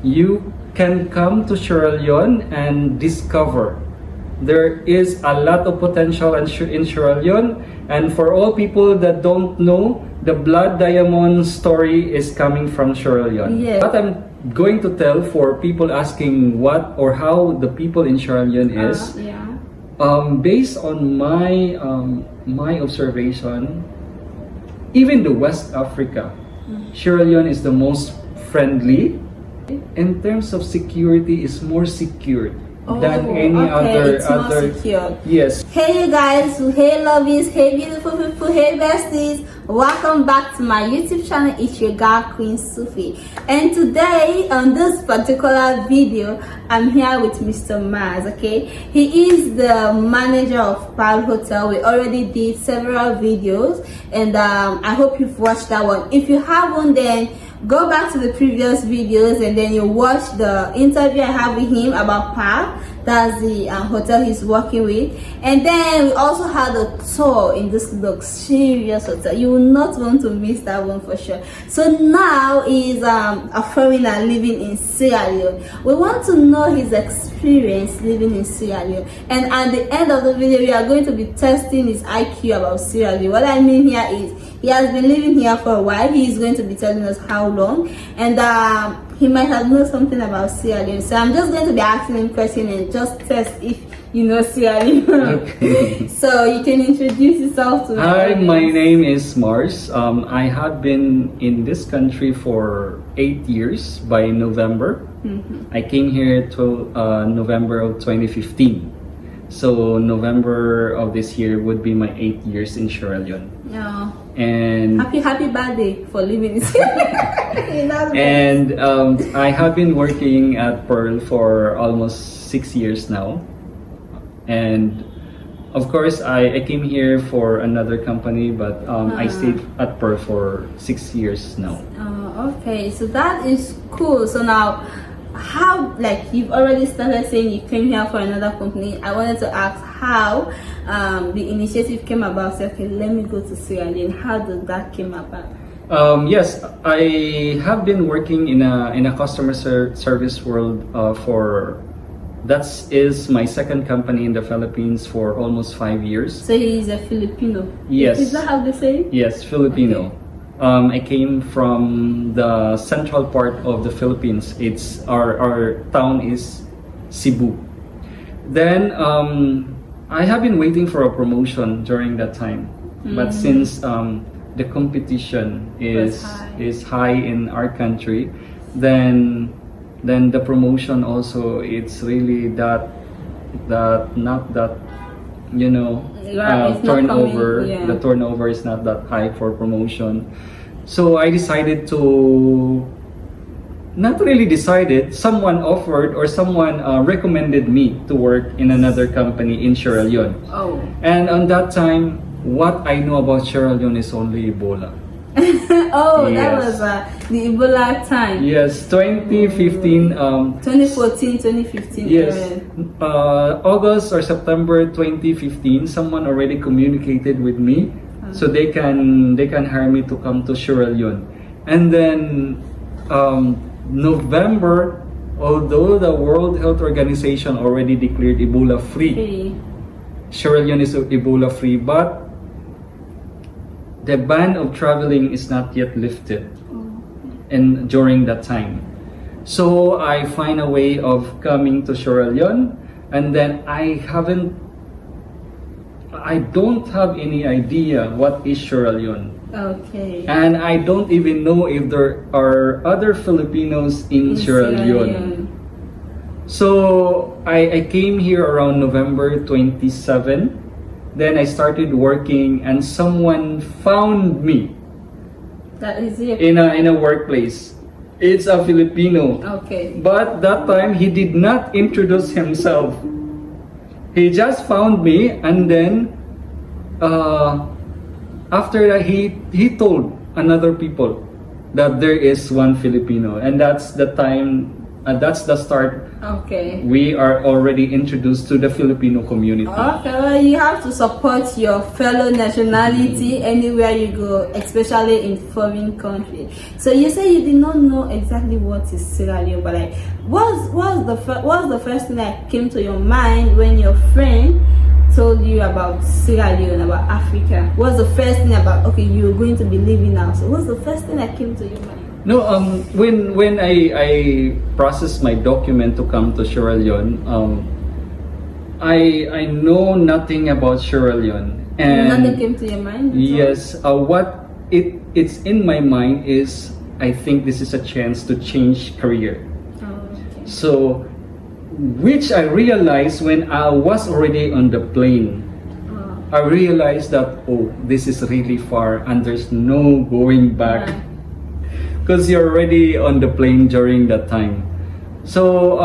you can come to Sierra Leone and discover there is a lot of potential in Sierra Leone. And for all people that don't know, the blood diamond story is coming from Sierra Leone. Yeah. What I'm going to tell for people asking what or how the people in Sierra Leone is, based on my observation, even the West Africa, Sierra Leone is the most friendly. In terms of security, is more secured than any other. It's more secure. Yes. Hey you guys, hey lovies, hey beautiful people, hey besties, welcome back to my YouTube channel. It's your girl Queen Sufi, and today on this particular video I'm here with Mr. Maz. Okay, he is the manager of Pearl Hotel. We already did several videos, and I hope you've watched that one. If you haven't, then go back to the previous videos and then you watch the interview I have with him about Pearl. That's the hotel he's working with. And then we also had a tour in this luxurious hotel. You will not want to miss that one for sure. So now he's a foreigner living in Sierra Leone. We want to know his experience living in Sierra Leone, and at the end of the video we are going to be testing his IQ about Sierra Leone. What I mean here is he has been living here for a while. He is going to be telling us how long, and he might have known something about Sierra Leone. So I'm just going to be asking him questions and just test if you know Sierra Leone. Okay. So you can introduce yourself to me. Hi, my name is Mars. I have been in this country for 8 years by November. I came here to November of 2015. So November of this year would be my 8 years in Sierra Leone. Yeah. And happy birthday for living in Sierra Leone. And I have been working at Pearl for almost 6 years now. And of course, I came here for another company, but I stayed at Pearl for 6 years now. Okay, so that is cool. So now, how, like, you've already started saying you came here for another company. I wanted to ask how the initiative came about. So, okay, let me go to Sierra Leone. How did that came about? Yes, I have been working in a customer service world that is my second company in the Philippines for almost 5 years. So he is a Filipino? Yes. Is that how they say it? Yes, Filipino. Okay. I came from the central part of the Philippines. It's our town is Cebu. Then I have been waiting for a promotion during that time, but since the competition is high in our country, then the promotion also, it's really not that turnover. The turnover is not that high for promotion. So I decided to, not really decided, someone offered or someone recommended me to work in another company in Sierra Leone. Oh. And on that time, what I know about Sierra Leone is only Ebola. Oh, yes. That was the Ebola time. Yes, 2015. 2014, 2015. Yes, August or September 2015. Someone already communicated with me, so they can hire me to come to Sierra Leone. And then November, although the World Health Organization already declared Ebola free, Sierra Leone is Ebola free, but the ban of traveling is not yet lifted and during that time. So I find a way of coming to Sierra Leone, and then I don't have any idea what is Sierra Leone. Okay. And I don't even know if there are other Filipinos in Sierra Leone. So I came here around November 27. Then I started working, and someone found me. That is it. In a workplace. It's a Filipino. Okay. But that time he did not introduce himself. He just found me, and then after that he told another people that there is one Filipino, and that's the time that's the start. Okay. We are already introduced to the Filipino community. Okay, well, you have to support your fellow nationality anywhere you go, especially in foreign country. So you say you did not know exactly what is Sierra Leone, but like, what's the first thing that came to your mind when your friend told you about Sierra Leone, about Africa? What's the first thing about, okay, you're going to be living now? So what's the first thing that came to your mind? No, when I processed my document to come to Sierra Leone, I know nothing about Sierra Leone, and Nothing came to your mind? yes, what it's in my mind is I think this is a chance to change career. Oh, okay. So, which I realized when I was already on the plane. Oh. I realized that, oh, this is really far and there's no going back. Yeah. Because you're already on the plane during that time. So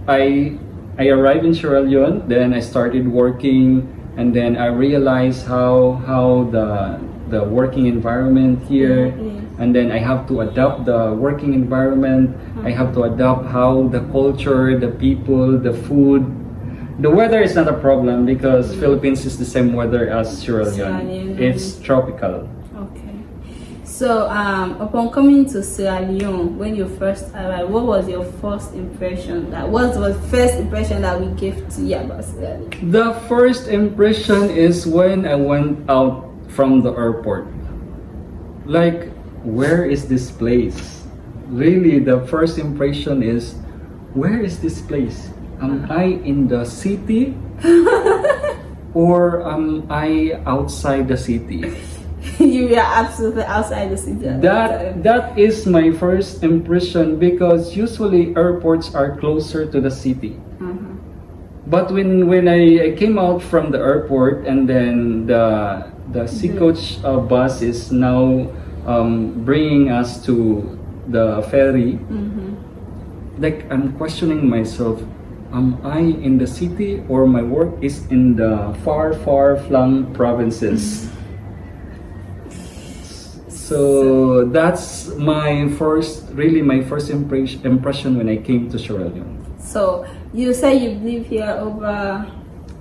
I arrived in Sierra Leone, then I started working, and then I realized how the working environment here, and then I have to adapt the working environment. I have to adapt how the culture, the people, the food. The weather is not a problem because Philippines is the same weather as Sierra Leone. It's tropical. So, upon coming to Sierra Leone, when you first arrived, what was your first impression? Like, what was the first impression that we gave to you about Sierra Leone? The first impression is when I went out from the airport. Like, where is this place? Really, the first impression is, where is this place? Am I in the city? Or am I outside the city? You were absolutely outside the city. That is my first impression because usually airports are closer to the city. But when I came out from the airport and then the sea coach bus is now bringing us to the ferry, like I'm questioning myself, am I in the city or my work is in the far flung provinces? So that's my first impression when I came to Sierra Leone. So you say you've lived here over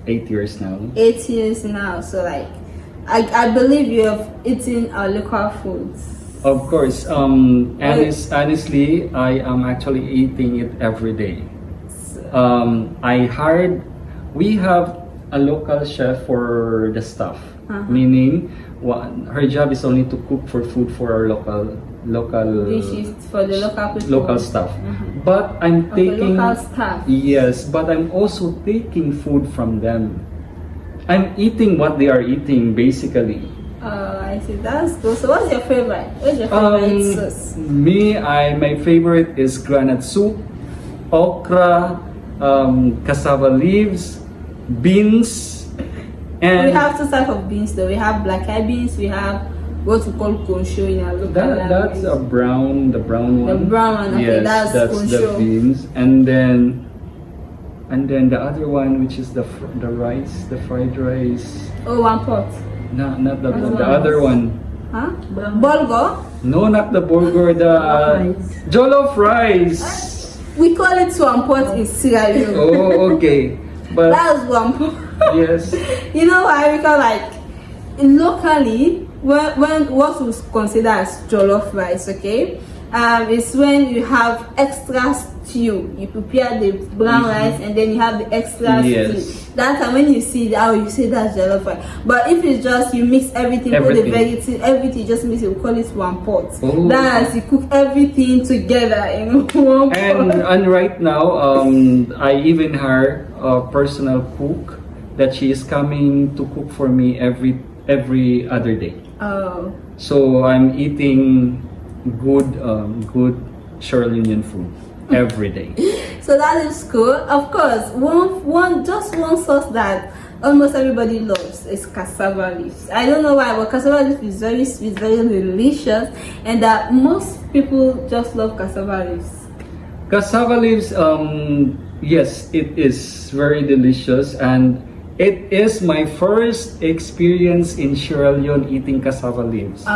8 years now. 8 years now. So like, I believe you have eaten our local foods. Of course. Honestly, I am actually eating it every day. We have a local chef for the staff, meaning her job is only to cook for food for our local dishes for the local people. Local staff. But I'm taking local staff. Yes, but I'm also taking food from them. I'm eating what they are eating basically. Oh, I see. That's cool. So what's your favorite? What's your favorite sauce? My favorite is granite soup, okra, cassava leaves, beans. And we have two types of beans though. We have black eye beans, we have what we call konsho in our local language. That's the brown one. The brown one, okay, yes, that's the beans. And then the other one, which is the rice, the fried rice. Oh, one pot. No, not the other one. Huh? Bulgur? No, not the bulgur, the jollof rice. We call it one pot in Sierra Leone. Oh, okay. But that's one pot. Yes. You know why? Because like locally, when what we consider as jollof rice, okay, it's when you have extra stew. You prepare the brown rice and then you have the extra stew. That's when you see that, you say that's jollof rice. But if it's just you mix everything, put the veggies, everything, just mix it. We call it one pot. Oh. That's you cook everything together in one pot. And right now, I even hired a personal cook that she is coming to cook for me every other day. Oh. So I'm eating good Sierra Leonean food every day. So that is cool. Of course, one sauce that almost everybody loves is cassava leaves. I don't know why, but cassava leaf is very sweet, very delicious, and that most people just love cassava leaves. Cassava leaves, yes, it is very delicious, and it is my first experience in Sierra Leone eating cassava leaves.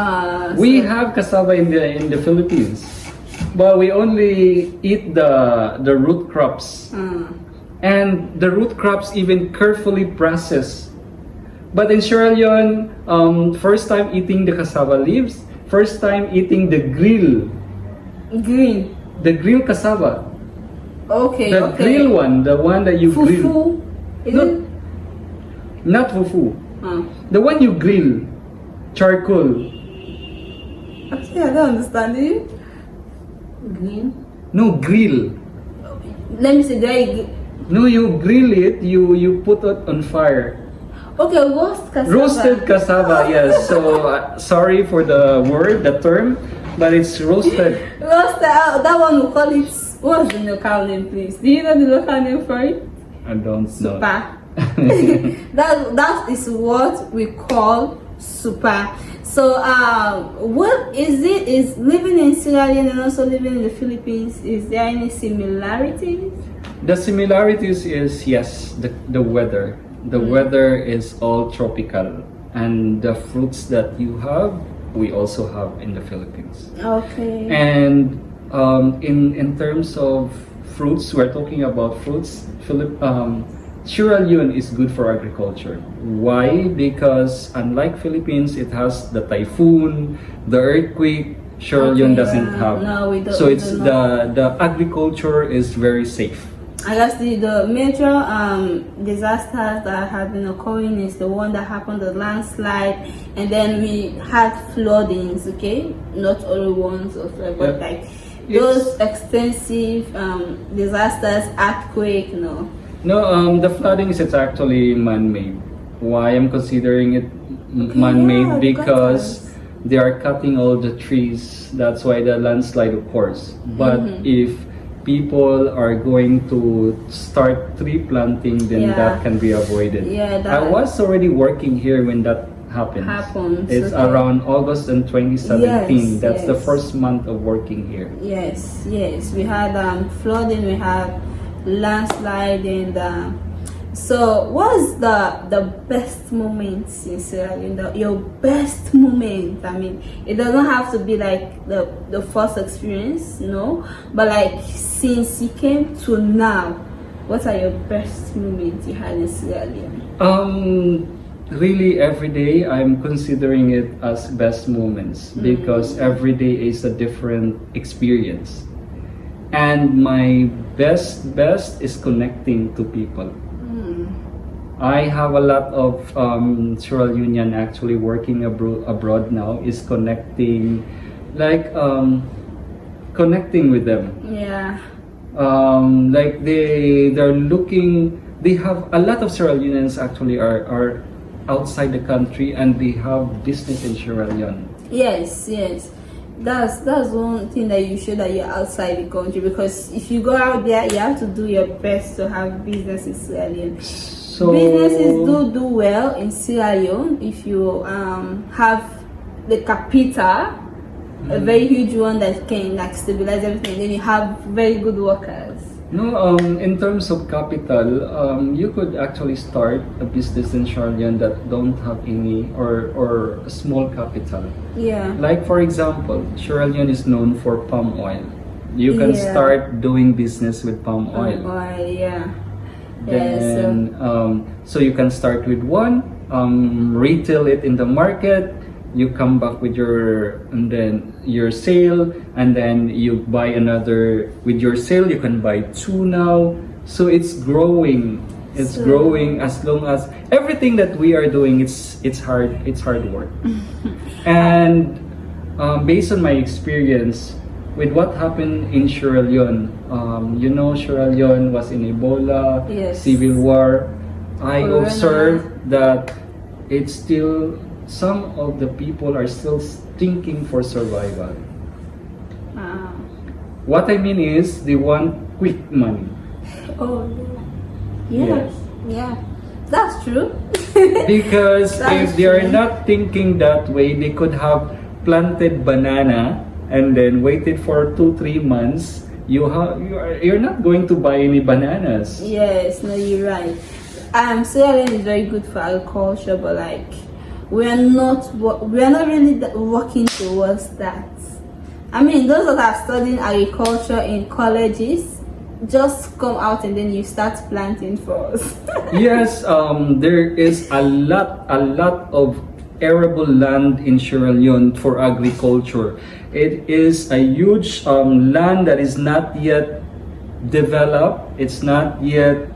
We have cassava in the Philippines. but we only eat the root crops. And the root crops even carefully processed. But in Sierra Leone, first time eating the cassava leaves, first time eating the Green. the grilled cassava. Okay, The okay. grill one, the one that you grill. Fufu. Is No. it? Not fufu. Uh, The one you grill. Charcoal. Actually, I don't understand it. Green. No, grill. Let me see. No, you grill it, you put it on fire. Okay, roast cassava. Roasted cassava, yes. So, sorry for the word, the term, but it's roasted. Roasted. That one we call it. What's the local name, please? Do you know the local name for it? I don't know. Super. that is what we call super. So, what is it? Is living in Sierra Leone and also living in the Philippines? Is there any similarities? The similarities is, yes, the weather. The weather is all tropical, and the fruits that you have, we also have in the Philippines. Okay. And in terms of fruits, we're talking about fruits. Sierra Leone is good for agriculture. Why? Because unlike Philippines, it has the typhoon, the earthquake. Sierra Leone doesn't have. No, we don't. So we it's don't know. the agriculture is very safe. I guess the major disasters that have been occurring is the one that happened, the landslide, and then we had floodings. Okay, not only ones of but like those extensive disasters, earthquake. No. No, the floodings it's actually man-made. Why I'm considering it man-made? Yeah, Because they are cutting all the trees. That's why the landslide occurs. But if people are going to start tree planting, then that can be avoided. Yeah, I was already working here when that happened. It's okay. around August in 2017. Yes, That's the yes. first month of working here. Yes, yes. We had flooding, we had landslide, and so what's the best moment in Sierra Leone? Your best moment. I mean, it doesn't have to be like the first experience, no, but like since you came to now, what are your best moments you had in Sierra Leone? Really, every day I'm considering it as best moments because every day is a different experience. And my best is connecting to people. I have a lot of Sierra Leonean actually working abroad now is connecting, like connecting with them. Yeah. Like they're looking. They have a lot of Sierra Leoneans actually are outside the country and they have business in Sierra Leone. Yes, yes. That's one thing that you show that you're outside the country, because if you go out there, you have to do your best to have business in Sierra Leone. So Businesses do well in Sierra Leone if you have the capital, a very huge one that can like stabilize everything. Then you have very good workers. no, in terms of capital, you could actually start a business in Sierra Leone that don't have any or a small capital. Yeah. Like for example, Sierra Leone is known for palm oil. You can start doing business with palm oil. Yeah. Then, so you can start with one, retail it in the market. You come back with your sale, and then you buy another with your sale. You can buy two now. So it's growing. It's growing as long as everything that we are doing. It's hard. It's hard work. And based on my experience with what happened in Sierra Leone, Sierra Leone was in Ebola, civil war. I observed that it's still, some of the people are still thinking for survival. What I mean is they want quick money. Oh, yeah. Yeah. That's true. Because That's if they are true. not thinking that way, they could have planted banana and then waited for 2-3 months. You're not going to buy any bananas. Yes, no, you're right. Sierra Leone is very good for agriculture, but like we're not really working towards that. I mean, those that are studying agriculture in colleges, just come out and then you start planting for us. Yes, there is a lot of arable land in Sierra Leone for agriculture. It is a huge land that is not yet developed. It's not yet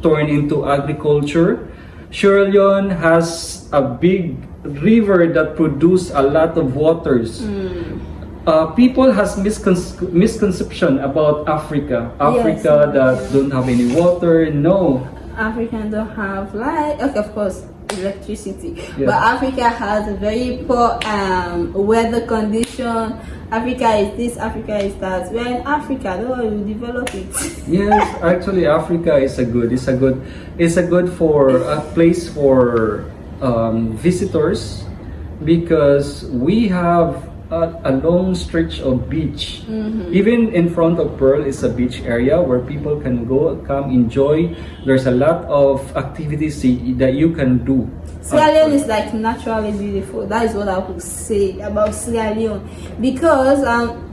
turned into agriculture. Sierra Leone has a big river that produce a lot of waters. People has misconception about Africa. Africa that don't have any water. No. Africa don't have light. Okay, of course, electricity. Yeah. But Africa has a very poor weather condition. Africa is this, Africa is that. We're in Africa, don't worry, we'll develop it. Yes, actually, Africa is a good for a place for visitors, because we have a long stretch of beach. Even in front of Pearl is a beach area where people can come enjoy. There's a lot of activities that you can do. Sierra Leone is like naturally beautiful. That is what I would say about Sierra Leone, because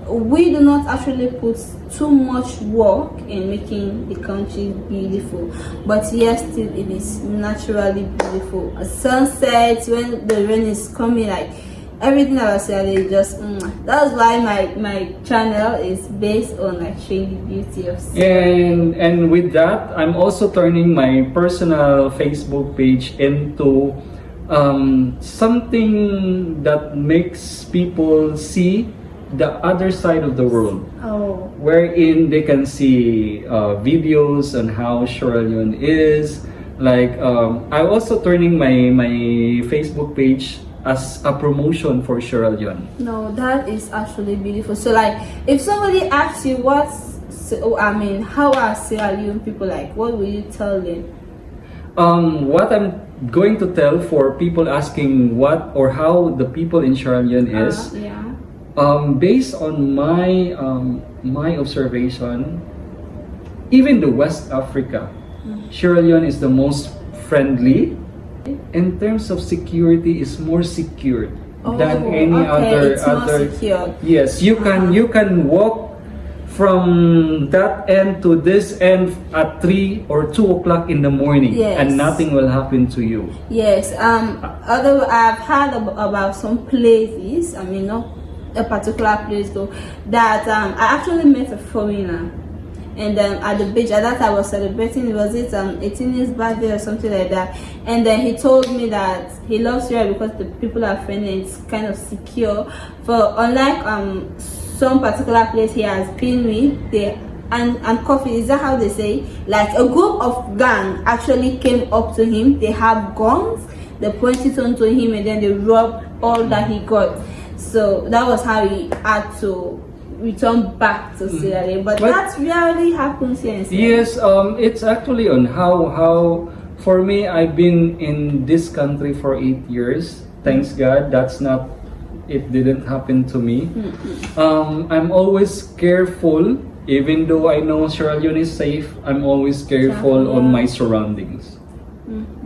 we do not actually put too much work in making the country beautiful, but yes, still it is naturally beautiful. Sunsets, when the rain is coming, like everything about Sierra Leone is just that's why my channel is based on like showing the beauty of Sierra. And with that, I'm also turning my personal Facebook page into something that makes people see the other side of the world. Oh. Wherein they can see videos on how Sierra Leone is. Like I'm also turning my Facebook page as a promotion for Sierra Leone. No, that is actually beautiful. So like, if somebody asks you how are Sierra Leone people like, what will you tell them? What I'm going to tell for people asking what or how the people in Sierra Leone is, based on my observation, even the West Africa, Sierra Leone is the most friendly. In terms of security, is more secured than any other. Yes, you can walk from that end to this end at 3 or 2 o'clock in the morning, and nothing will happen to you. Yes. Although I've heard about some places, I mean not a particular place though, that I actually met a foreigner. And at the beach, at that I was celebrating, was it 18th birthday or something like that, and then he told me that he loves Sierra because the people are friendly, it's kind of secure. For unlike some particular place he has been with, and coffee, is that how they say? Like a group of gang actually came up to him, they have guns, they pointed onto him and then they robbed all that he got. So that was how he had to return back to Sierra Leone, but that rarely happens here in Sierra Leone. Yes, it's actually on how for me, I've been in this country for 8 years. Thanks God, it didn't happen to me. I'm always careful, even though I know Sierra Leone is safe. I'm always careful on my surroundings,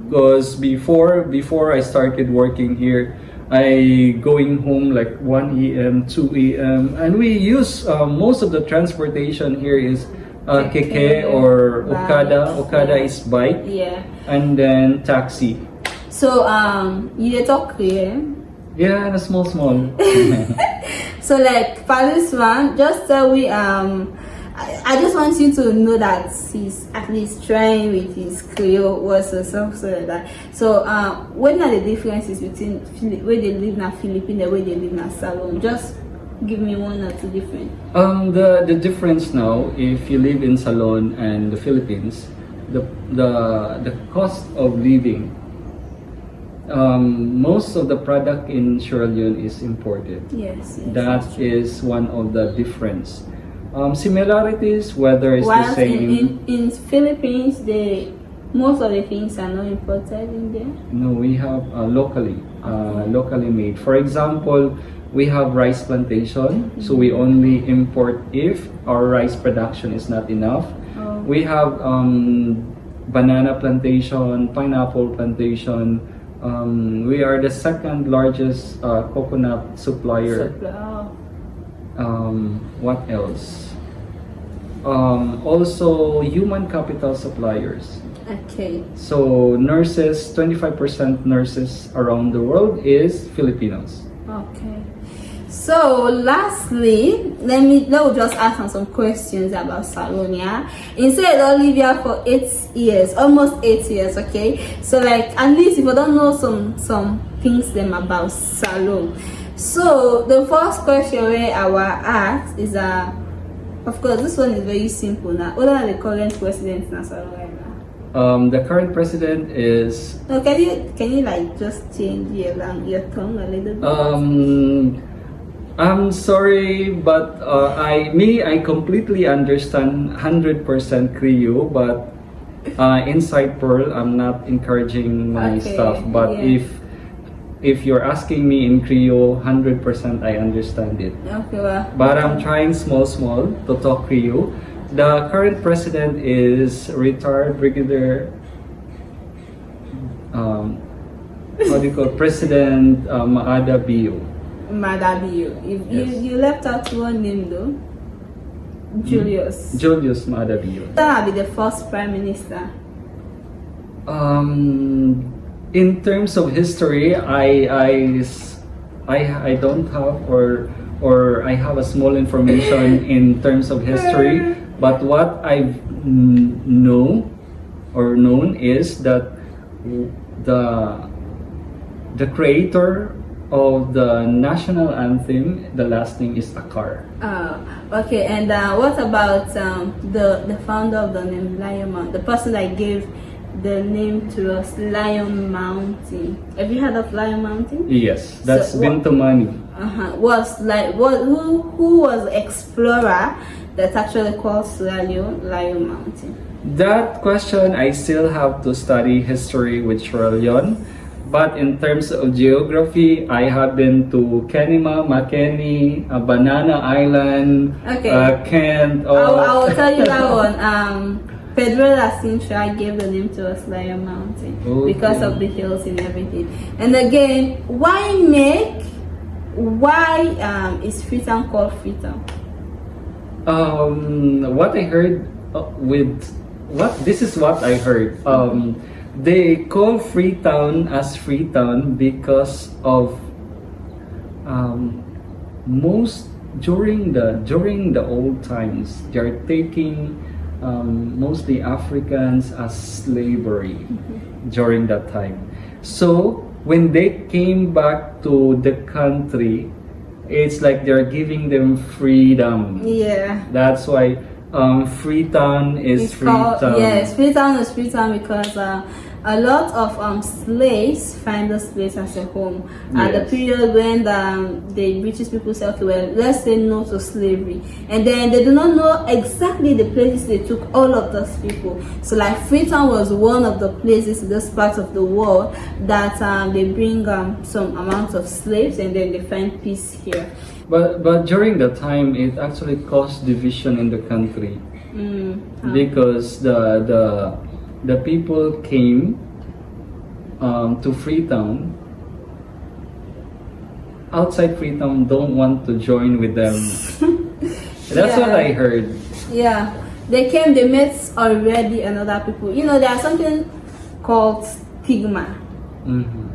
because before I started working here, I going home like 1 a.m., 2 a.m. and we use most of the transportation here is keke or Okada. Okada is bike, and then taxi. So you talk here? Yeah, and a small. So like for this one, just tell me I just want you to know that he's at least trying with his Creole words or something like that. So, what are the differences between where they live in Philippines and where they live in Salon? Just give me 1 or 2 different. The difference now, if you live in Salon and the Philippines, the cost of living. Most of the product in Sierra Leone is imported. Yes. That is one of the difference. Similarities, weather is the same. In Philippines, most of the things are not imported in there. No, we have locally made. For example, we have rice plantation, so we only import if our rice production is not enough. We have banana plantation, pineapple plantation. We are the second largest coconut supplier. What else? Also human capital suppliers. Okay. So nurses, 25% nurses around the world is Filipinos. Okay. So lastly, let me just ask some questions about Salon. Yeah, inside Olivia for 8 years, almost 8 years. Okay, so like at least if you don't know some things them about Salon. So the first question where I will ask is of course this one is very simple now. What are the current presidents in Salon right now? The current president is No, can you like just change your tongue a little bit? I'm sorry, but I completely understand 100% Creole, but inside Pearl, I'm not encouraging my Okay, stuff. But yeah. if you're asking me in Creole, 100% I understand it. Okay, well. But I'm trying small to talk Creole. The current president is retired Brigadier. How do you call President Maada Bio. Madabiyo. Yes. You left out one name though. Julius. Julius Maada Bio. That will be the first prime minister. In terms of history, I don't have or I have a small information in terms of history, but what I've known is that the creator of the national anthem, the last name is Akar. Okay. And what about the founder of the name Lion Mountain, the person that gave the name to us, Lion Mountain? Have you heard of Lion Mountain? Yes, that's So Bintomani. Who was the explorer that actually called Sierra Leone Lion Mountain? That question, I still have to study history with Sierra Leone. But in terms of geography, I have been to Kenema, Makeni, Banana Island, Okay. Kent. I will tell you that one. Pedro da Sintra gave the name to us Lion Mountain because of the hills and everything. And again, why is Freetown called Freetown? What I heard this is what I heard. They call Freetown as Freetown because of most during the old times they're taking mostly Africans as slavery during that time. So when they came back to the country, it's like they're giving them freedom. Yeah. That's why Freetown is It's called, Freetown. yes, Freetown is Freetown because a lot of slaves find this place as a home. At the Yes. period when the British people said, okay, well, let's say no to slavery. And then they do not know exactly the places they took all of those people. So like Freetown was one of the places in this part of the world that they bring some amount of slaves and then they find peace here. But during the time, it actually caused division in the country because the people came to Freetown. Outside Freetown don't want to join with them. That's what I heard. Yeah, they came, they met already another people. You know, there's something called stigma.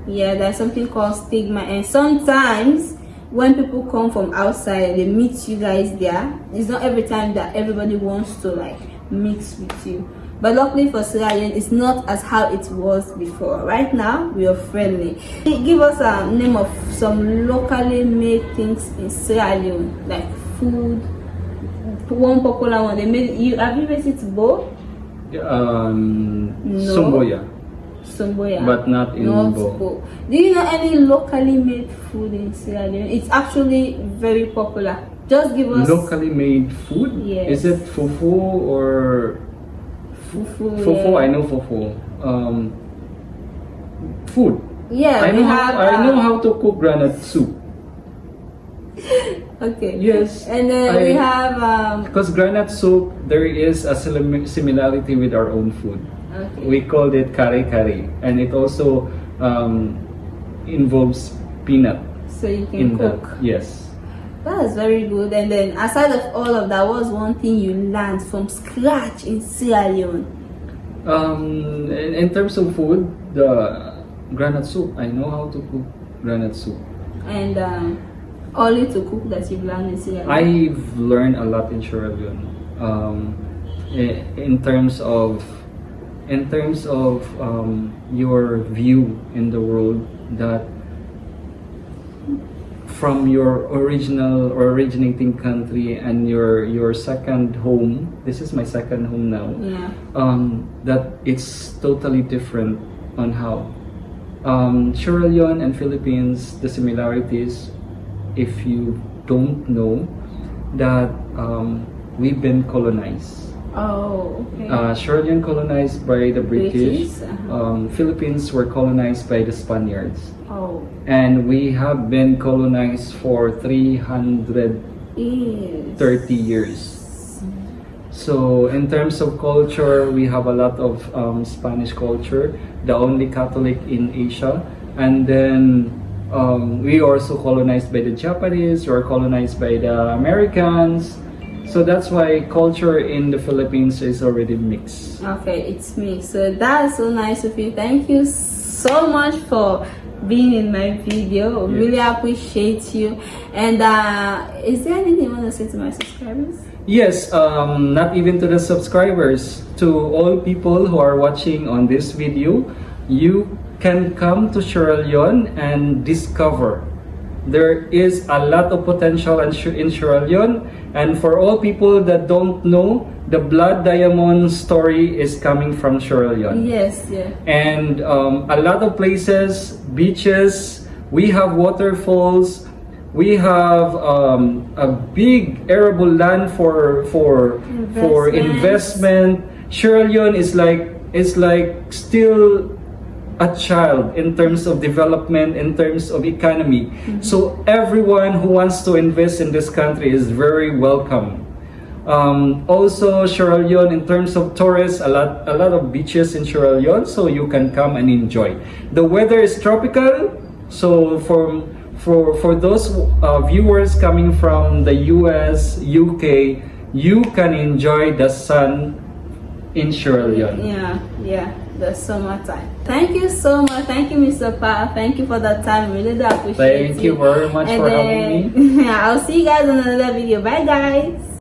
Yeah, there's something called stigma, and sometimes when people come from outside, they meet you guys there. It's not every time that everybody wants to like mix with you. But luckily for Sierra Leone, it's not as how it was before. Right now, we are friendly. Give us a name of some locally made things in Sierra Leone, like food. One popular one they made. Have you visited Bo? Sumboya. Sumboya. But not in Bo. Do you know any locally made food in Sierra Leone? It's actually very popular. Just give us Locally made food? Yes. Is it fufu or fufu. fufu? Yeah. I know fufu. Food. Yeah, I we know have. I know how to cook granite soup. Okay. Yes. And then we have. Because granite soup, there is a similarity with our own food. Okay. We called it kare kare, and it also involves peanut So you can in cook. that. Yes. That's very good. And then aside of all of that, what's one thing you learned from scratch in Sierra Leone? In terms of food, the granite soup. I know how to cook granite soup. And only to cook that you've learned in Sierra Leone? I've learned a lot in Sierra Leone. In terms of your view in the world, that from your original or originating country and your second home, this is my second home now. Yeah. That it's totally different on how Sierra Leone and Philippines, the similarities, if you don't know, that we've been colonized. Oh, okay. Sierra Leone colonized by the British. Uh-huh. Philippines were colonized by the Spaniards. Oh. And we have been colonized for 330 Yes. years. So in terms of culture, we have a lot of Spanish culture, the only Catholic in Asia. And then we also colonized by the Japanese, we were colonized by the Americans. So that's why culture in the Philippines is already mixed. Okay, it's me. So that's so nice of you. Thank you so much for being in my video. Yes. Really appreciate you. And is there anything you want to say to my subscribers? Yes, not even to the subscribers, to all people who are watching on this video, you can come to Sierra Leone and discover. There is a lot of potential in Sierra Leone, and for all people that don't know, the Blood Diamond story is coming from Sierra Leone. Yes, yeah. And a lot of places, beaches, we have waterfalls, we have a big arable land for investment. Sierra Leone is like still a child in terms of development, in terms of economy. Mm-hmm. So everyone who wants to invest in this country is very welcome. Also, Sierra Leone, in terms of tourists, a lot of beaches in Sierra Leone, so you can come and enjoy. The weather is tropical, so for those viewers coming from the US, UK, you can enjoy the sun in Sierra Leone. Yeah, the summertime. Thank you so much. Thank you, Mr. Pa. Thank you for the time. Really do appreciate it. Thank you very much And for having me. I'll see you guys in another video. Bye, guys.